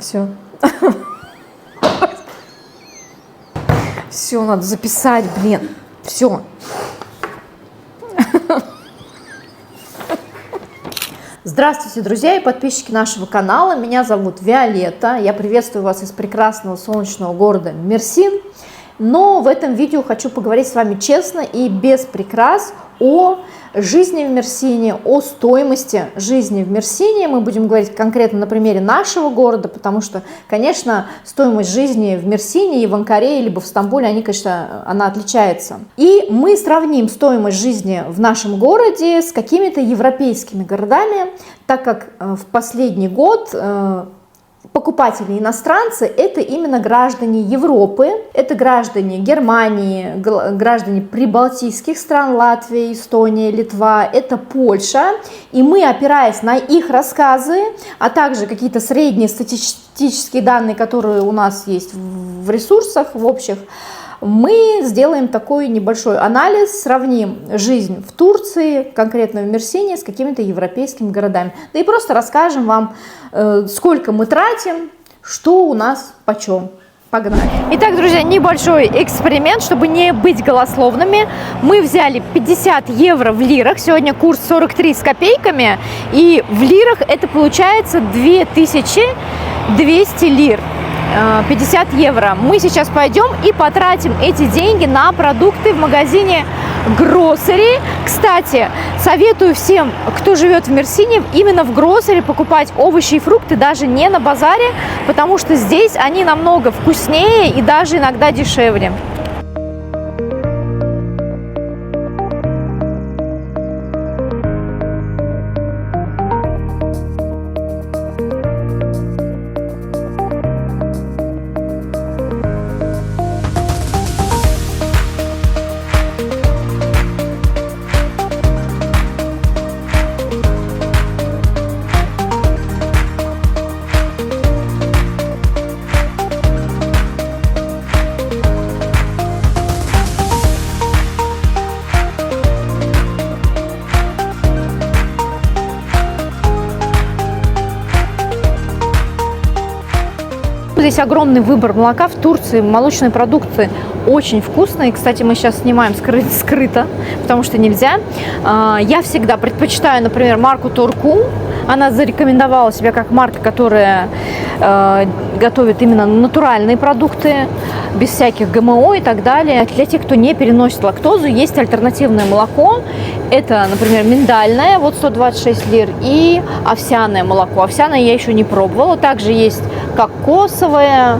Все. Все, надо записать, блин. Все. Здравствуйте, друзья и подписчики нашего канала. Меня зовут Виолетта. Я приветствую вас из прекрасного солнечного города Мерсин. Но в этом видео хочу поговорить с вами честно и без прикрас о жизни в Мерсине, о стоимости жизни в Мерсине. Мы будем говорить конкретно на примере нашего города, потому что, конечно, стоимость жизни в Мерсине и в Анкаре, либо в Стамбуле, она отличается. И мы сравним стоимость жизни в нашем городе с какими-то европейскими городами, так как в последний год покупатели иностранцы – это именно граждане Европы, это граждане Германии, граждане прибалтийских стран, Латвия, Эстония, Литва, это Польша. И мы, опираясь на их рассказы, а также какие-то средние статистические данные, которые у нас есть в ресурсах, в общих, мы сделаем такой небольшой анализ, сравним жизнь в Турции, конкретно в Мерсине, с какими-то европейскими городами. Да и просто расскажем вам, сколько мы тратим, что у нас почем. Погнали. Итак, друзья, небольшой эксперимент, чтобы не быть голословными. Мы взяли 50 евро в лирах. Сегодня курс 43 с копейками. И в лирах это получается 2200 лир. 50 евро. Мы сейчас пойдем и потратим эти деньги на продукты в магазине Grocery. Кстати, советую всем, кто живет в Мерсине, именно в Grocery покупать овощи и фрукты, даже не на базаре, потому что здесь они намного вкуснее и даже иногда дешевле. Здесь огромный выбор молока. В Турции молочные продукты очень вкусные. Кстати, мы сейчас снимаем скрыто, потому что нельзя. Я всегда предпочитаю, например, марку Торкум. Она зарекомендовала себя как марка, которая готовит именно натуральные продукты, без всяких ГМО и так далее. Для тех, кто не переносит лактозу, есть альтернативное молоко. Это, например, миндальное, вот 126 лир, и овсяное молоко. Овсяное я еще не пробовала. Также есть кокосовое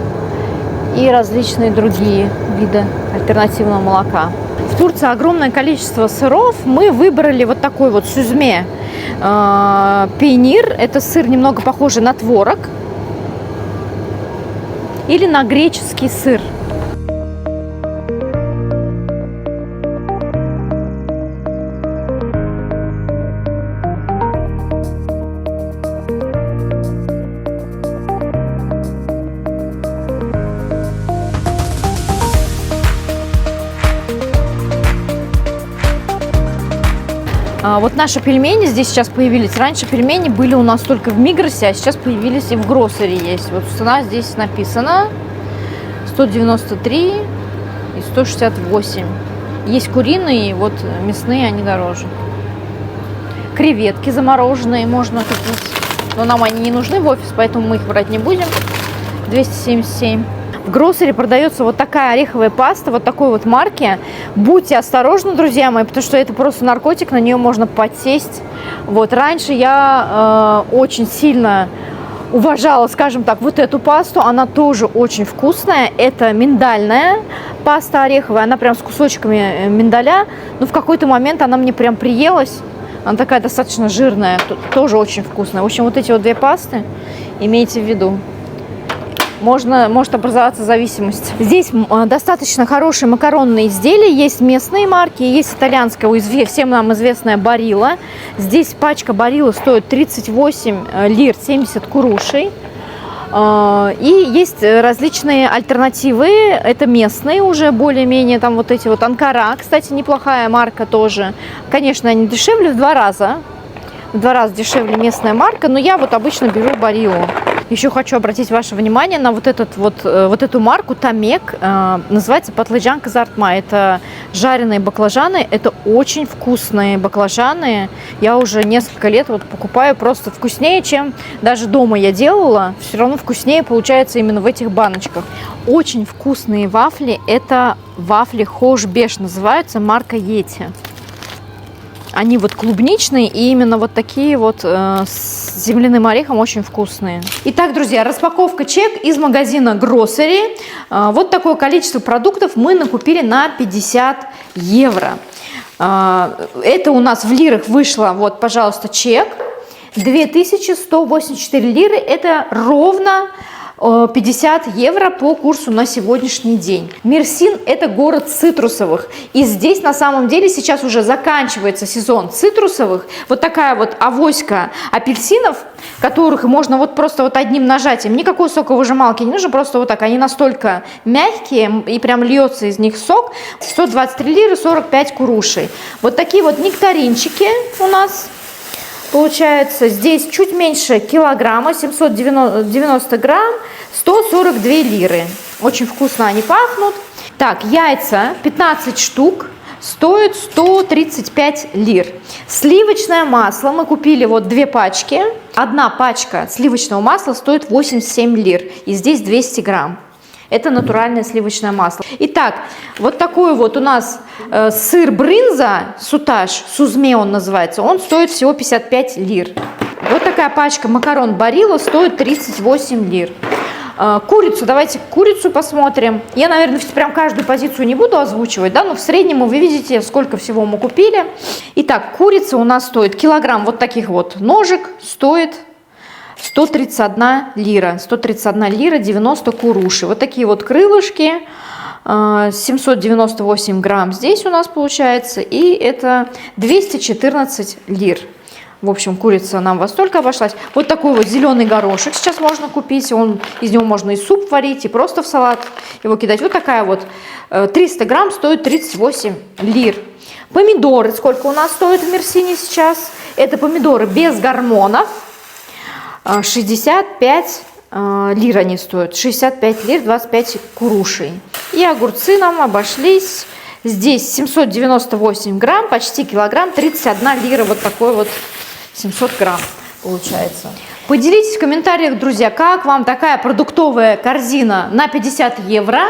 и различные другие виды альтернативного молока. В Турции огромное количество сыров. Мы выбрали вот такой вот сюзме пейнир. Это сыр немного похожий на творог или на греческий сыр. Вот наши пельмени здесь сейчас появились. Раньше пельмени были у нас только в Мигросе, а сейчас появились и в Grocery есть. Вот цена здесь написана 193 и 168. Есть куриные, вот мясные, они дороже. Креветки замороженные можно купить. Но нам они не нужны в офис, поэтому мы их брать не будем. 277. В Grocery продается вот такая ореховая паста, вот такой вот марки. Будьте осторожны, друзья мои, потому что это просто наркотик, на нее можно подсесть. Вот раньше я очень сильно уважала, скажем так, вот эту пасту. Она тоже очень вкусная. Это миндальная паста ореховая, она прям с кусочками миндаля. Но в какой-то момент она мне прям приелась. Она такая достаточно жирная, тоже очень вкусная. В общем, вот эти вот две пасты имейте в виду. Может образоваться зависимость. Здесь достаточно хорошие макаронные изделия. Есть местные марки, есть итальянская, всем нам известная Барилла. Здесь пачка Барилла стоит 38 лир, 70 курушей. И есть различные альтернативы. Это местные уже более-менее. Там вот эти вот Анкара, кстати, неплохая марка тоже. Конечно, они дешевле в 2 раза. В 2 раза дешевле местная марка, но я вот обычно беру Бариллу. Еще хочу обратить ваше внимание на вот эту марку Тамек. Называется баклажан казартма. Это жареные баклажаны. Это очень вкусные баклажаны. Я уже несколько лет вот покупаю, просто вкуснее, чем даже дома я делала. Все равно вкуснее получается именно в этих баночках. Очень вкусные вафли. Это вафли Хошбеш называются, марка Йети. Они вот клубничные и именно вот такие вот с земляным орехом очень вкусные. Итак, друзья, распаковка чек из магазина Grocery. Вот такое количество продуктов мы накупили на 50 евро. Это у нас в лирах вышло, вот, пожалуйста, чек. 2184 лиры, это ровно 50 евро по курсу на сегодняшний день. Мерсин – это город цитрусовых. И здесь на самом деле сейчас уже заканчивается сезон цитрусовых. Вот такая вот авоська апельсинов, которых можно вот просто вот одним нажатием, никакой соковыжималки не нужно, просто вот так. Они настолько мягкие и прям льется из них сок. 123 лиры, 45 курушей. Вот такие вот нектаринчики у нас. Получается, здесь чуть меньше килограмма, 790 грамм, 142 лиры. Очень вкусно они пахнут. Так, яйца 15 штук, стоят 135 лир. Сливочное масло мы купили вот 2 пачки. Одна пачка сливочного масла стоит 87 лир, и здесь 200 грамм. Это натуральное сливочное масло. Итак, вот такой вот у нас сыр брынза, сутаж, сузме он называется, он стоит всего 55 лир. Вот такая пачка макарон барилла стоит 38 лир. Курицу, давайте курицу посмотрим. Я, наверное, прям каждую позицию не буду озвучивать, да, но в среднем вы видите, сколько всего мы купили. Итак, курица у нас стоит килограмм вот таких вот ножек, стоит 131 лира. 131 лира 90 куруши. Вот такие вот крылышки. 798 грамм здесь у нас получается. И это 214 лир. В общем, курица нам во столько обошлась. Вот такой вот зеленый горошек сейчас можно купить. Из него можно и суп варить, и просто в салат его кидать. Вот такая вот 300 грамм стоит 38 лир. Помидоры сколько у нас стоят в Мерсине сейчас? Это помидоры без гормонов. 65 лир они стоят. 65 лир, 25 курушей. И огурцы нам обошлись. Здесь 798 грамм, почти килограмм, 31 лира. Вот такой вот 700 грамм получается. Поделитесь в комментариях, друзья, как вам такая продуктовая корзина на 50 евро.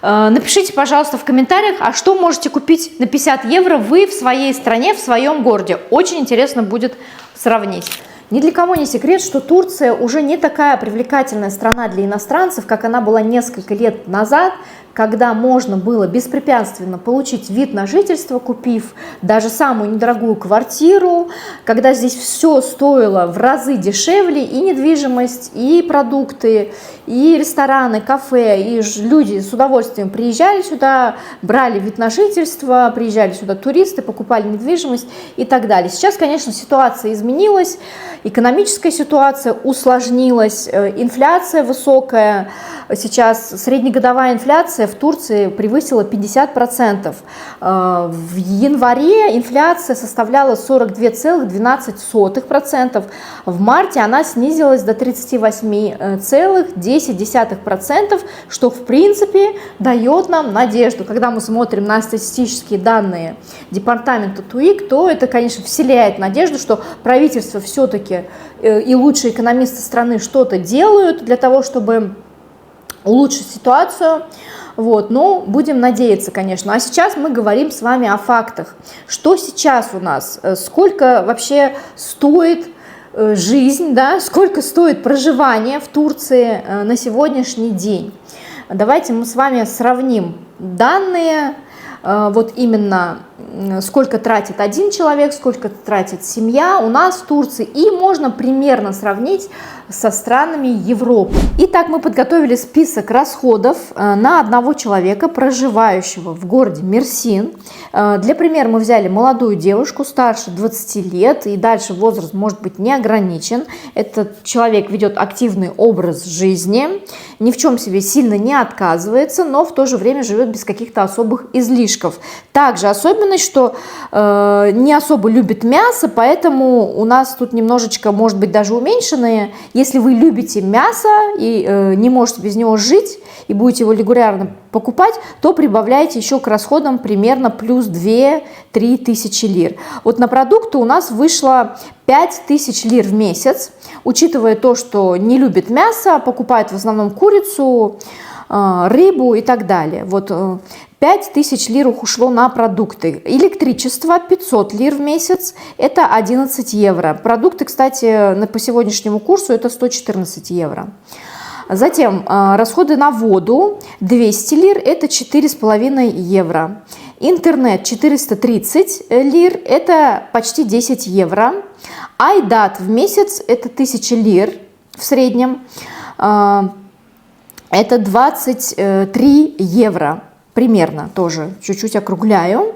Напишите, пожалуйста, в комментариях, а что можете купить на 50 евро вы в своей стране, в своем городе. Очень интересно будет сравнить. Ни для кого не секрет, что Турция уже не такая привлекательная страна для иностранцев, как она была несколько лет назад, когда можно было беспрепятственно получить вид на жительство, купив даже самую недорогую квартиру, когда здесь все стоило в разы дешевле, и недвижимость, и продукты, и рестораны, кафе, и люди с удовольствием приезжали сюда, брали вид на жительство, приезжали сюда туристы, покупали недвижимость и так далее. Сейчас, конечно, ситуация изменилась, экономическая ситуация усложнилась, инфляция высокая, сейчас среднегодовая инфляция в Турции превысила 50%. В январе инфляция составляла 42,12%. В марте она снизилась до 38,10%, что в принципе дает нам надежду. Когда мы смотрим на статистические данные департамента ТУИК, то это, конечно, вселяет надежду, что правительство все-таки и лучшие экономисты страны что-то делают для того, чтобы улучшить ситуацию. Вот, но будем надеяться, конечно. А сейчас мы говорим с вами о фактах. Что сейчас у нас? Сколько вообще стоит жизнь, да? Сколько стоит проживание в Турции на сегодняшний день? Давайте мы с вами сравним данные. Вот именно сколько тратит один человек, сколько тратит семья у нас в Турции, и можно примерно сравнить со странами Европы. Итак, мы подготовили список расходов на одного человека, проживающего в городе Мерсин. Для примера мы взяли молодую девушку, старше 20 лет, и дальше возраст может быть не ограничен. Этот человек ведет активный образ жизни, ни в чем себе сильно не отказывается, но в то же время живет без каких-то особых излишков. Также особенностью особенность, что не особо любит мясо, поэтому у нас тут немножечко, может быть, даже уменьшенные. Если вы любите мясо и не можете без него жить, и будете его регулярно покупать, то прибавляйте еще к расходам примерно плюс 2-3 тысячи лир. Вот на продукты у нас вышло 5000 лир в месяц, учитывая то, что не любит мясо, покупает в основном курицу, рыбу и так далее. Вот 5000 лир ушло на продукты. Электричество 500 лир в месяц, это 11 евро. Продукты, кстати, по сегодняшнему курсу это 114 евро. Затем расходы на воду 200 лир, это 4,5 евро. Интернет 430 лир, это почти 10 евро. Айдат в месяц это 1000 лир в среднем, это 23 евро примерно, тоже чуть-чуть округляю.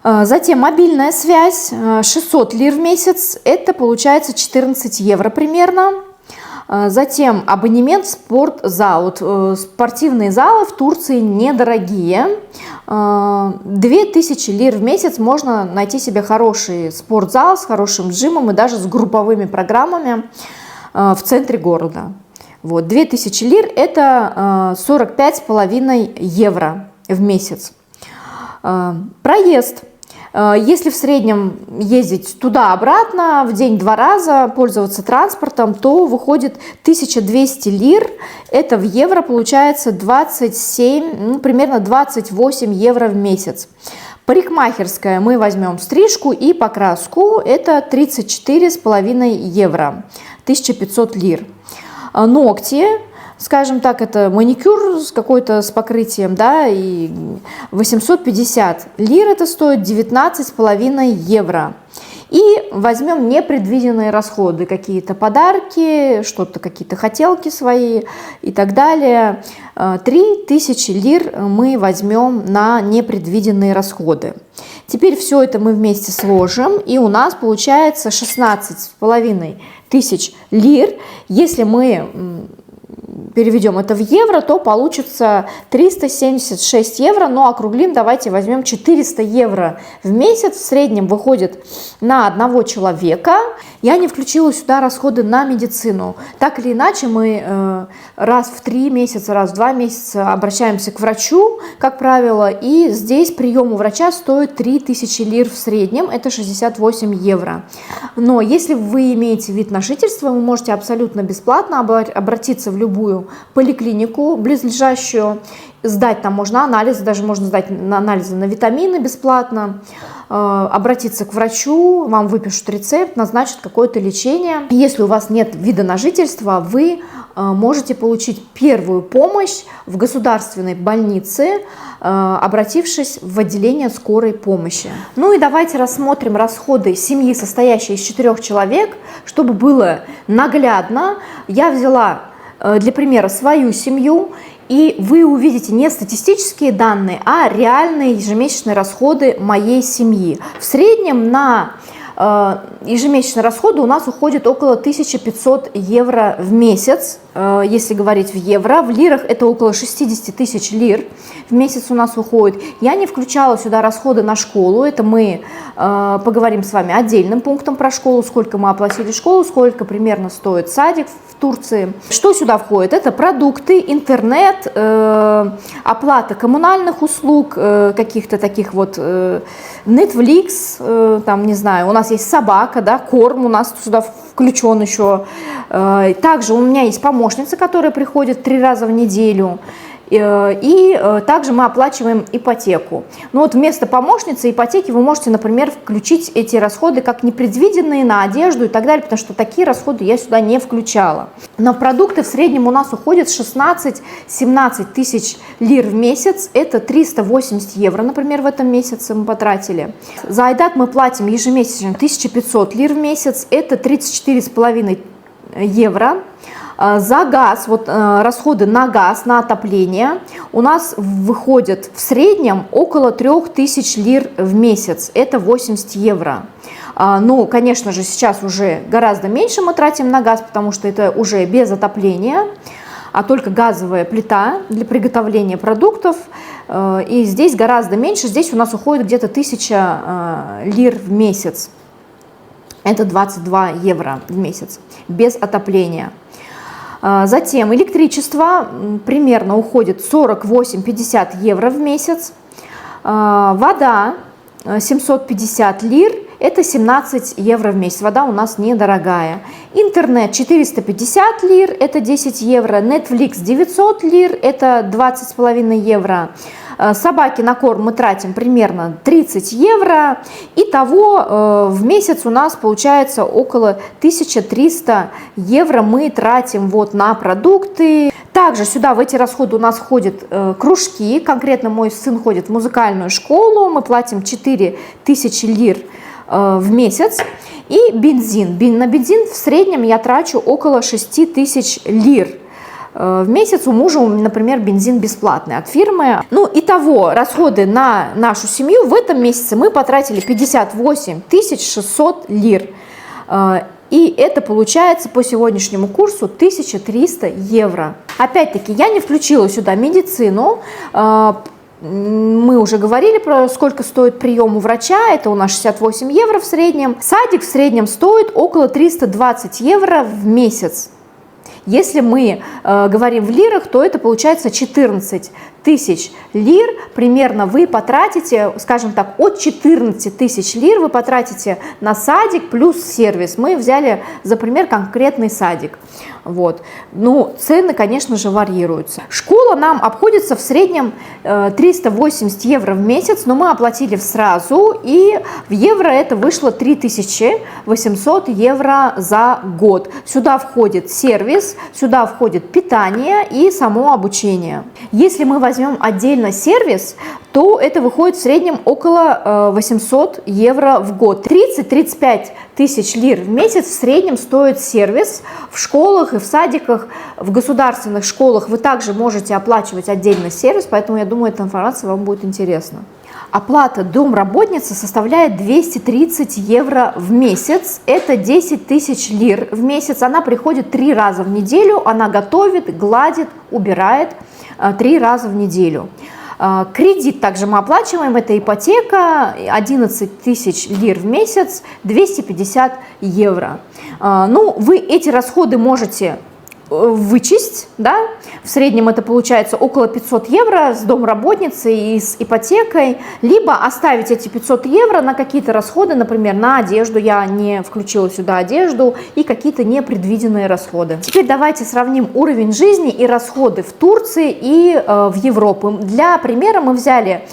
Затем мобильная связь 600 лир в месяц, это получается 14 евро примерно. Затем абонемент в спортзал. Вот, спортивные залы в Турции недорогие. 2000 лир в месяц можно найти себе хороший спортзал с хорошим джимом и даже с групповыми программами в центре города. Вот, 2000 лир это 45,5 евро в месяц. Проезд. Если в среднем ездить туда-обратно в день 2 раза, пользоваться транспортом, то выходит 1200 лир, это в евро получается 27, примерно 28 евро в месяц. Парикмахерская мы возьмем стрижку и покраску, это 34,5 евро, 1500 лир. Ногти, скажем так, это маникюр с какой-то с покрытием, да, и 850 лир это стоит 19,5 евро. И возьмем непредвиденные расходы, какие-то подарки, что-то, какие-то хотелки свои и так далее. 3000 лир мы возьмем на непредвиденные расходы. Теперь все это мы вместе сложим, и у нас получается 16,5 тысяч лир. Если мы переведем это в евро, то получится 376 евро, но округлим, давайте возьмем 400 евро в месяц, в среднем выходит на одного человека. Я не включила сюда расходы на медицину. Так или иначе, мы раз в 3 месяца, раз в 2 месяца обращаемся к врачу, как правило, и здесь прием у врача стоит 3000 лир в среднем, это 68 евро. Но если вы имеете вид на жительство, вы можете абсолютно бесплатно обратиться в любую поликлинику близлежащую, сдать там можно анализы, даже можно сдать анализы на витамины бесплатно, обратиться к врачу, вам выпишут рецепт, назначат какое-то лечение. Если у вас нет вида на жительство, вы можете получить первую помощь в государственной больнице, обратившись в отделение скорой помощи. Ну и давайте рассмотрим расходы семьи, состоящей из 4 человек, чтобы было наглядно. Я взяла для примера свою семью, и вы увидите не статистические данные, а реальные ежемесячные расходы моей семьи. В среднем на ежемесячные расходы у нас уходит около 1500 евро в месяц, если говорить в евро. В лирах это около 60 тысяч лир в месяц у нас уходит. Я не включала сюда расходы на школу, это мы поговорим с вами отдельным пунктом про школу, сколько мы оплатили школу, сколько примерно стоит садик в Турции. Что сюда входит? Это продукты, интернет, оплата коммунальных услуг, каких-то таких вот Netflix, там, не знаю, у нас есть собака, да, корм у нас сюда включен еще. Также у меня есть помощница, которая приходит 3 раза в неделю. И также мы оплачиваем ипотеку. Но вот вместо помощницы ипотеки вы можете, например, включить эти расходы как непредвиденные на одежду и так далее, потому что такие расходы я сюда не включала. На продукты в среднем у нас уходит 16-17 тысяч лир в месяц. Это 380 евро, например, в этом месяце мы потратили. За айдат мы платим ежемесячно 1500 лир в месяц. Это 34,5 евро. За газ, вот расходы на газ, на отопление у нас выходят в среднем около 3000 лир в месяц, это 80 евро. Ну, конечно же, сейчас уже гораздо меньше мы тратим на газ, потому что это уже без отопления. а только газовая плита для приготовления продуктов. И здесь гораздо меньше, здесь у нас уходит где-то 1000 лир в месяц. Это 22 евро в месяц, без отопления. Затем электричество примерно уходит 48-50 евро в месяц. Вода 750 лир, это 17 евро в месяц. Вода у нас недорогая. Интернет 450 лир, это 10 евро. Netflix 900 лир, это 20,5 евро. Собаки на корм мы тратим примерно 30 евро. Итого в месяц у нас получается около 1300 евро мы тратим вот на продукты. Также сюда в эти расходы у нас входят кружки. Конкретно мой сын ходит в музыкальную школу. Мы платим 4000 лир в месяц. И бензин. На бензин в среднем я трачу около 6000 лир. В месяц. У мужа, например, бензин бесплатный от фирмы. Ну, итого, расходы на нашу семью в этом месяце мы потратили 58 600 лир. И это получается по сегодняшнему курсу 1300 евро. Опять-таки, я не включила сюда медицину. Мы уже говорили про сколько стоит прием у врача, это у нас 68 евро в среднем. Садик в среднем стоит около 320 евро в месяц. Если мы говорим в лирах, то это получается 14 тысяч лир. Примерно вы потратите, скажем так, от 14 тысяч лир вы потратите на садик плюс сервис. Мы взяли за пример конкретный садик. Вот. Ну, цены, конечно же, варьируются. Школа нам обходится в среднем 380 евро в месяц, но мы оплатили сразу, и в евро это вышло 3800 евро за год. Сюда входит сервис, сюда входит питание и само обучение. Если мы возьмем отдельно сервис, то это выходит в среднем около 800 евро в год. 30-35 тысяч лир в месяц в среднем стоит сервис в школах и в садиках. В государственных школах вы также можете оплачивать отдельно сервис, поэтому я думаю, эта информация вам будет интересна. Оплата домработницы составляет 230 евро в месяц, это 10 тысяч лир в месяц. Она приходит 3 раза в неделю, она готовит, гладит, убирает 3 раза в неделю. Кредит также мы оплачиваем, это ипотека, 11 тысяч лир в месяц, 250 евро. Ну, вы эти расходы можете вычесть, да, в среднем это получается около 500 евро с домработницей и с ипотекой, либо оставить эти 500 евро на какие-то расходы, например, на одежду, я не включила сюда одежду, и какие-то непредвиденные расходы. Теперь давайте сравним уровень жизни и расходы в Турции и в Европе. Для примера мы взяли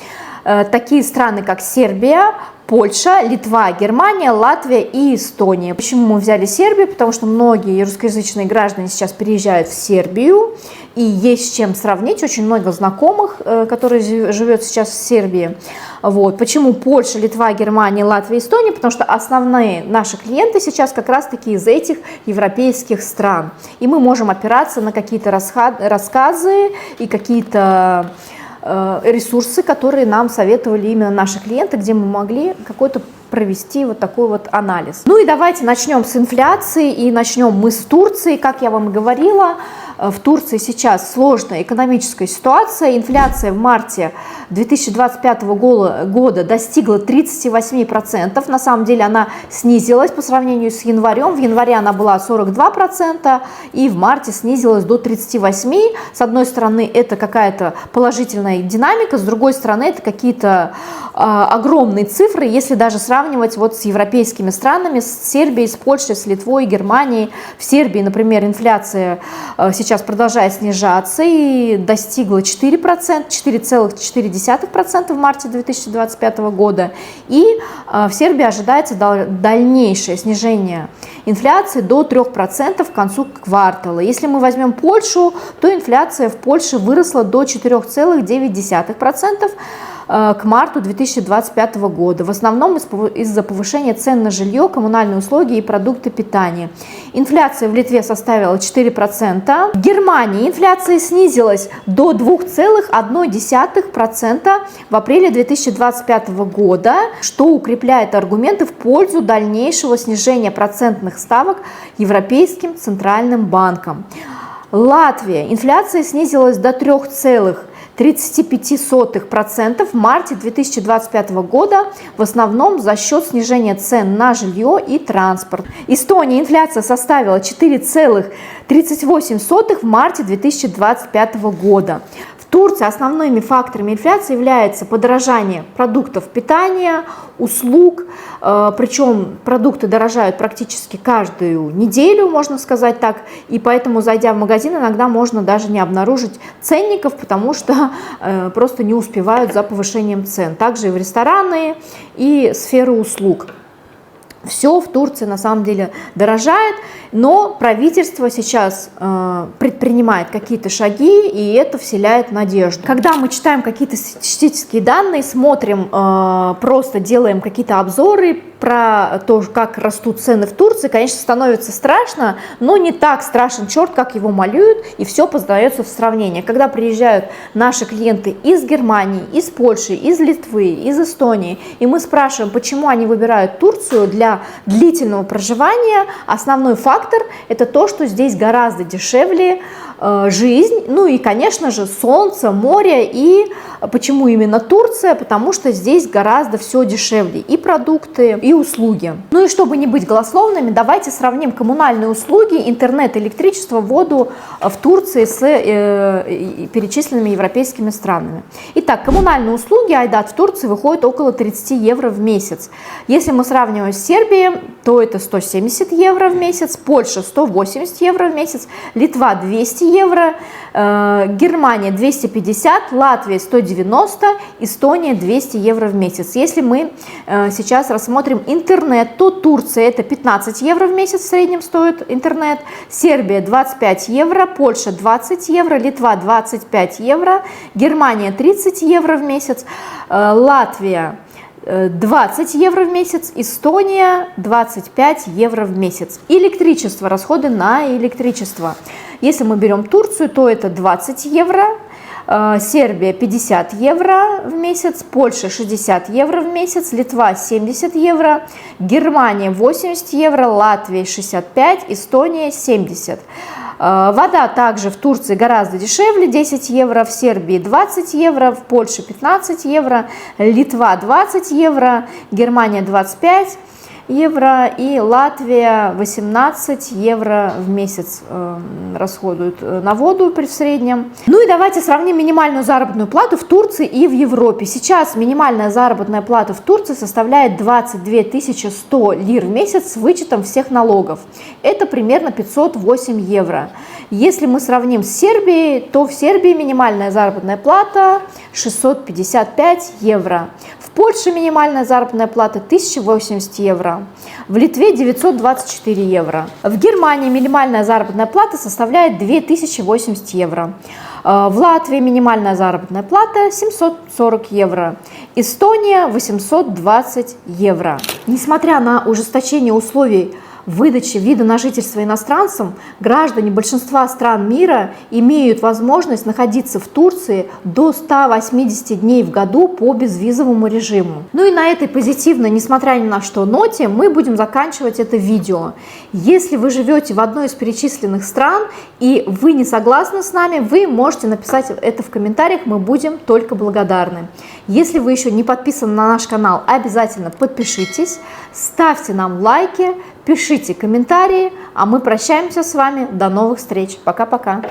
такие страны, как Сербия, Польша, Литва, Германия, Латвия и Эстония. Почему мы взяли Сербию? Потому что многие русскоязычные граждане сейчас переезжают в Сербию, и есть с чем сравнить. Очень много знакомых, которые живут сейчас в Сербии. Вот. Почему Польша, Литва, Германия, Латвия, Эстония? Потому что основные наши клиенты сейчас как раз-таки из этих европейских стран. И мы можем опираться на какие-то рассказы и какие-то ресурсы, которые нам советовали именно наши клиенты, где мы могли какой-то провести вот такой вот анализ. Ну и давайте начнем с инфляции, и начнем мы с Турции. Как я вам и говорила, в Турции сейчас сложная экономическая ситуация. Инфляция в марте 2025 года достигла 38%. На самом деле она снизилась по сравнению с январем. В январе она была 42%, и в марте снизилась до 38%. С одной стороны, это какая-то положительная динамика, с другой стороны, это какие-то огромные цифры, если даже сравнивать вот с европейскими странами, с Сербией, с Польшей, с Литвой, Германией. В Сербии, например, инфляция сейчас продолжает снижаться и достигла 4%, 4,4% в марте 2025 года. И в Сербии ожидается дальнейшее снижение инфляции до 3% к концу квартала. Если мы возьмем Польшу, то инфляция в Польше выросла до 4,9% к марту 2025 года. В основном из-за повышения цен на жилье, коммунальные услуги и продукты питания. Инфляция в Литве составила 4%. В Германии инфляция снизилась до 2,1% в апреле 2025 года, что укрепляет аргументы в пользу дальнейшего снижения процентных ставок Европейским центральным банком. Латвия. Инфляция снизилась до 3,35% в марте 2025 года, в основном за счет снижения цен на жилье и транспорт. Эстония. Инфляция составила 4,38% в марте 2025 года. В Турции основными факторами инфляции являются подорожание продуктов питания, услуг, причем продукты дорожают практически каждую неделю, можно сказать так, и поэтому, зайдя в магазин, иногда можно даже не обнаружить ценников, потому что просто не успевают за повышением цен. Также и в рестораны, и сферы услуг. Все в Турции на самом деле дорожает, но правительство сейчас предпринимает какие-то шаги, и это вселяет надежду. Когда мы читаем какие-то статистические данные, смотрим, просто делаем какие-то обзоры про то, как растут цены в Турции, конечно, становится страшно, но не так страшен черт, как его малюют, и все познается в сравнении. Когда приезжают наши клиенты из Германии, из Польши, из Литвы, из Эстонии, и мы спрашиваем, почему они выбирают Турцию для длительного проживания, основной фактор – это то, что здесь гораздо дешевле жизнь, ну и, конечно же, солнце, море. И почему именно Турция? Потому что здесь гораздо все дешевле, и продукты, и услуги. Ну и чтобы не быть голословными, давайте сравним коммунальные услуги, интернет, электричество, воду в Турции с перечисленными европейскими странами. Итак, коммунальные услуги Айдат в Турции выходят около 30 евро в месяц. Если мы сравниваем с Сербией, то это 170 евро в месяц, Польша 180 евро в месяц, Литва 200 евро, Германия 250, Латвия 190, Эстония 200 евро в месяц. Если мы сейчас рассмотрим интернет, то Турция это 15 евро в месяц в среднем стоит интернет, Сербия 25 евро, Польша 20 евро, Литва 25 евро, Германия 30 евро в месяц, Латвия 20 евро в месяц, Эстония 25 евро в месяц. Электричество, расходы на электричество. Если мы берем Турцию, то это 20 евро, Сербия 50 евро в месяц, Польша 60 евро в месяц, Литва 70 евро, Германия 80 евро, Латвия 65, Эстония 70. Вода также в Турции гораздо дешевле, 10 евро, в Сербии 20 евро, в Польше 15 евро, Литва 20 евро, Германия 25 евро и Латвия 18 евро в месяц расходуют на воду в среднем. Ну и давайте сравним минимальную заработную плату в Турции и в Европе. Сейчас минимальная заработная плата в Турции составляет 22 100 лир в месяц с вычетом всех налогов. Это примерно 508 евро. Если мы сравним с Сербией, то в Сербии минимальная заработная плата 655 евро. В Польше минимальная заработная плата 1080 евро. В Литве 924 евро. В Германии минимальная заработная плата составляет 2080 евро. В Латвии минимальная заработная плата 740 евро. Эстония 820 евро. Несмотря на ужесточение условий выдачи вида на жительство иностранцам, граждане большинства стран мира имеют возможность находиться в Турции до 180 дней в году по безвизовому режиму. Ну и на этой позитивной, несмотря ни на что, ноте мы будем заканчивать это видео. Если вы живете в одной из перечисленных стран и вы не согласны с нами, вы можете написать это в комментариях, мы будем только благодарны. Если вы еще не подписаны на наш канал, обязательно подпишитесь, ставьте нам лайки, пишите комментарии, а мы прощаемся с вами. До новых встреч. Пока-пока.